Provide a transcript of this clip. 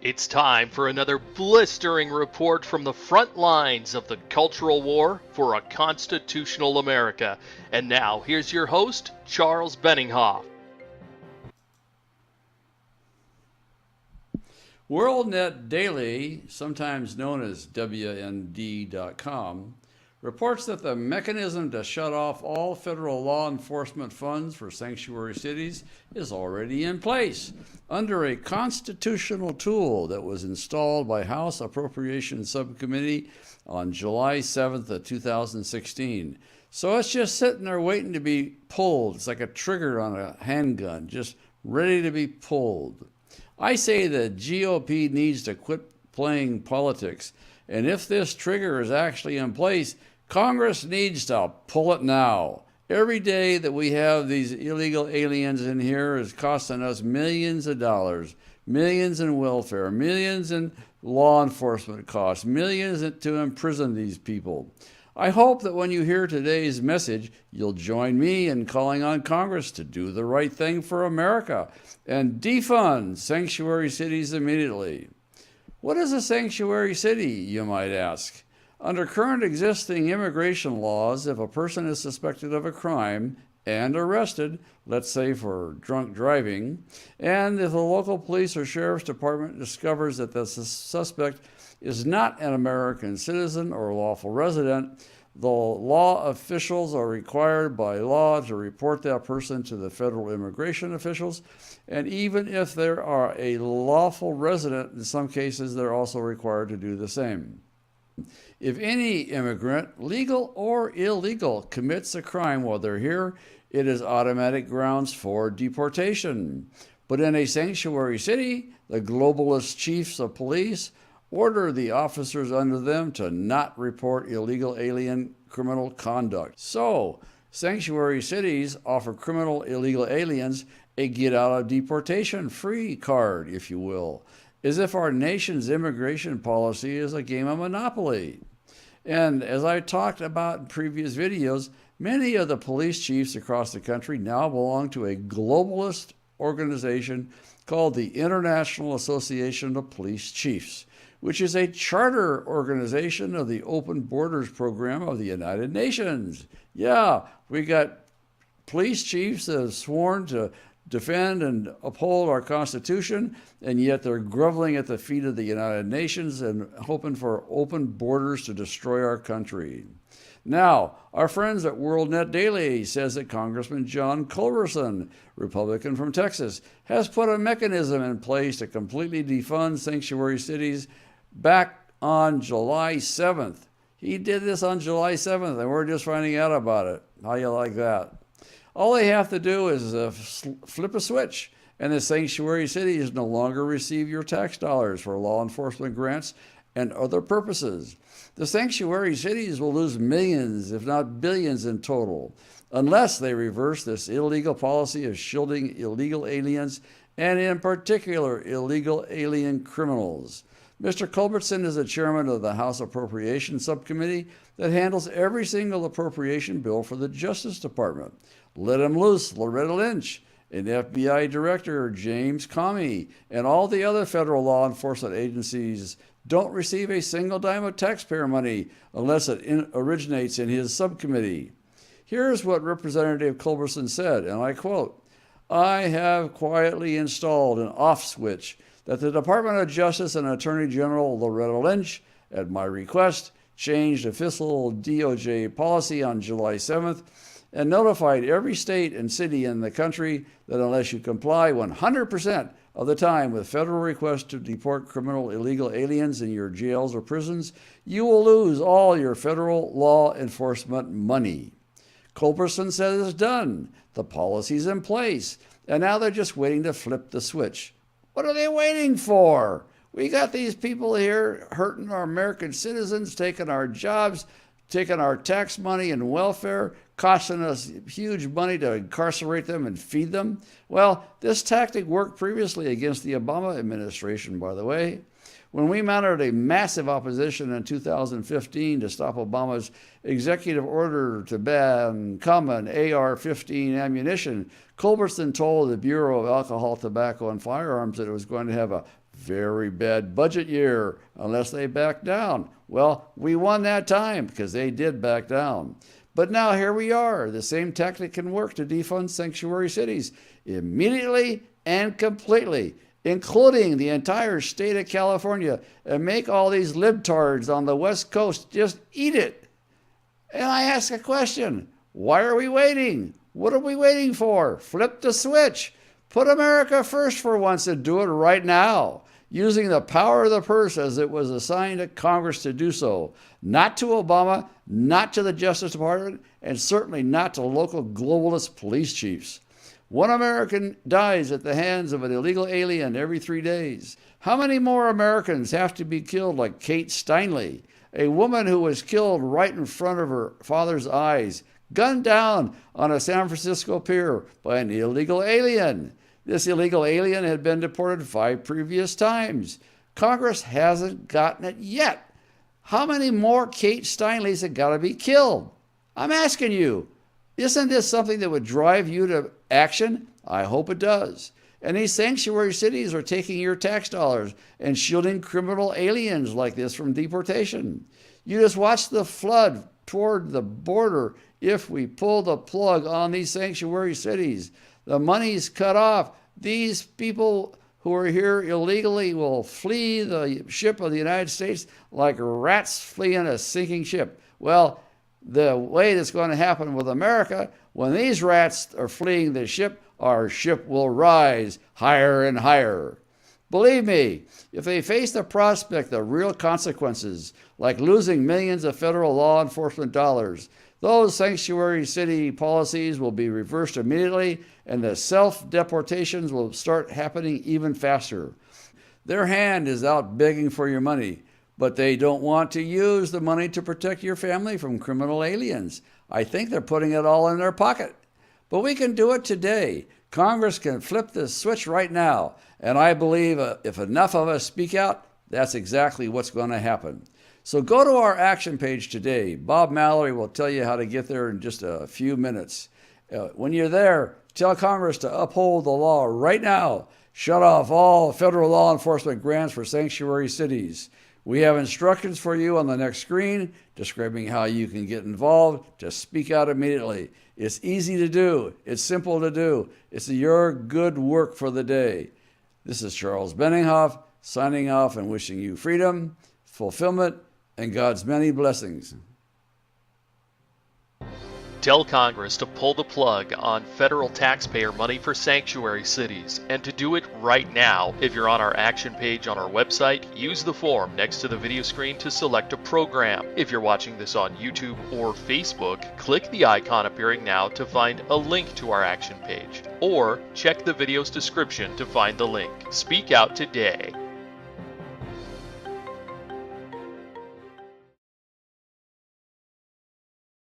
It's time for another blistering report from the front lines of the cultural war for a constitutional America. And now, here's your host, Charles Benninghoff. WorldNet Daily, sometimes known as WND.com, reports that the mechanism to shut off all federal law enforcement funds for sanctuary cities is already in place under a constitutional tool that was installed by House Appropriations Subcommittee on July 7th of 2016. So it's just sitting there waiting to be pulled. It's like a trigger on a handgun, just ready to be pulled. I say the GOP needs to quit playing politics, and if this trigger is actually in place, Congress needs to pull it now. Every day that we have these illegal aliens in here is costing us millions of dollars, millions in welfare, millions in law enforcement costs, millions to imprison these people. I hope that when you hear today's message, you'll join me in calling on Congress to do the right thing for America and defund sanctuary cities immediately. What is a sanctuary city, you might ask? Under current existing immigration laws, if a person is suspected of a crime and arrested, let's say for drunk driving, and if the local police or sheriff's department discovers that the suspect is not an American citizen or lawful resident, the law officials are required by law to report that person to the federal immigration officials, and even if they are a lawful resident, in some cases they're also required to do the same. If any immigrant, legal or illegal, commits a crime while they're here, it is automatic grounds for deportation. But in a sanctuary city, the globalist chiefs of police order the officers under them to not report illegal alien criminal conduct. So, sanctuary cities offer criminal illegal aliens a get out of deportation free card, if you will, as if our nation's immigration policy is a game of Monopoly. And as I talked about in previous videos, many of the police chiefs across the country now belong to a globalist organization called the International Association of Police Chiefs, which is a charter organization of the Open Borders Program of the United Nations. Yeah, we got police chiefs that have sworn to defend and uphold our Constitution, and yet they're groveling at the feet of the United Nations and hoping for open borders to destroy our country. Now, our friends at WorldNet Daily says that Congressman John Culberson, Republican from Texas, has put a mechanism in place to completely defund sanctuary cities back on July 7th. He did this on July 7th, and we're just finding out about it. How you like that? All they have to do is flip a switch, and the sanctuary cities no longer receive your tax dollars for law enforcement grants and other purposes. The sanctuary cities will lose millions, if not billions in total, unless they reverse this illegal policy of shielding illegal aliens, and in particular, illegal alien criminals. Mr. Culberson is the chairman of the House Appropriations Subcommittee that handles every single appropriation bill for the Justice Department. Let him loose, Loretta Lynch, and FBI Director James Comey, and all the other federal law enforcement agencies don't receive a single dime of taxpayer money unless it originates in his subcommittee. Here's what Representative Culberson said, and I quote, "I have quietly installed an off switch that the Department of Justice and Attorney General Loretta Lynch, at my request, changed official DOJ policy on July 7th and notified every state and city in the country that unless you comply 100% of the time with federal requests to deport criminal illegal aliens in your jails or prisons, you will lose all your federal law enforcement money." Culberson says it's done. The policy's in place, and now they're just waiting to flip the switch. What are they waiting for? We got these people here hurting our American citizens, taking our jobs, taking our tax money and welfare, costing us huge money to incarcerate them and feed them. Well, this tactic worked previously against the Obama administration, by the way. When we mounted a massive opposition in 2015 to stop Obama's executive order to ban common AR-15 ammunition, Culberson told the Bureau of Alcohol, Tobacco, and Firearms that it was going to have a Very bad budget year unless they back down. Well, we won that time because they did back down. But now here we are. The same tactic can work to defund sanctuary cities immediately and completely, including the entire state of California, and make all these libtards on the West Coast just eat it. And I ask a question. Why are we waiting? What are we waiting for? Flip the switch. Put America first for once and do it right now, using the power of the purse as it was assigned to Congress to do so. Not to Obama, not to the Justice Department, and certainly not to local globalist police chiefs. One American dies at the hands of an illegal alien every 3 days. How many more Americans have to be killed like Kate Steinle, a woman who was killed right in front of her father's eyes, gunned down on a San Francisco pier by an illegal alien? This illegal alien had been deported 5 previous times. Congress hasn't gotten it yet. How many more Kate Steinles have got to be killed? I'm asking you, isn't this something that would drive you to action? I hope it does. And these sanctuary cities are taking your tax dollars and shielding criminal aliens like this from deportation. You just watch the flood toward the border if we pull the plug on these sanctuary cities. The money's cut off. These people who are here illegally will flee the ship of the United States like rats fleeing a sinking ship. Well, the way that's going to happen with America, when these rats are fleeing the ship, our ship will rise higher and higher. Believe me, if they face the prospect of real consequences, like losing millions of federal law enforcement dollars, those sanctuary city policies will be reversed immediately, and the self-deportations will start happening even faster. Their hand is out begging for your money, but they don't want to use the money to protect your family from criminal aliens. I think they're putting it all in their pocket. But we can do it today. Congress can flip this switch right now, and I believe if enough of us speak out, that's exactly what's going to happen. So go to our action page today. Bob Mallory will tell you how to get there in just a few minutes. When you're there, tell Congress to uphold the law right now. Shut off all federal law enforcement grants for sanctuary cities. We have instructions for you on the next screen describing how you can get involved. Just speak out immediately. It's easy to do. It's simple to do. It's your good work for the day. This is Charles Benninghoff signing off and wishing you freedom, fulfillment, and God's many blessings. Tell Congress to pull the plug on federal taxpayer money for sanctuary cities, and to do it right now. If you're on our action page on our website, use the form next to the video screen to select a program. If you're watching this on YouTube or Facebook, click the icon appearing now to find a link to our action page, or check the video's description to find the link. Speak out today.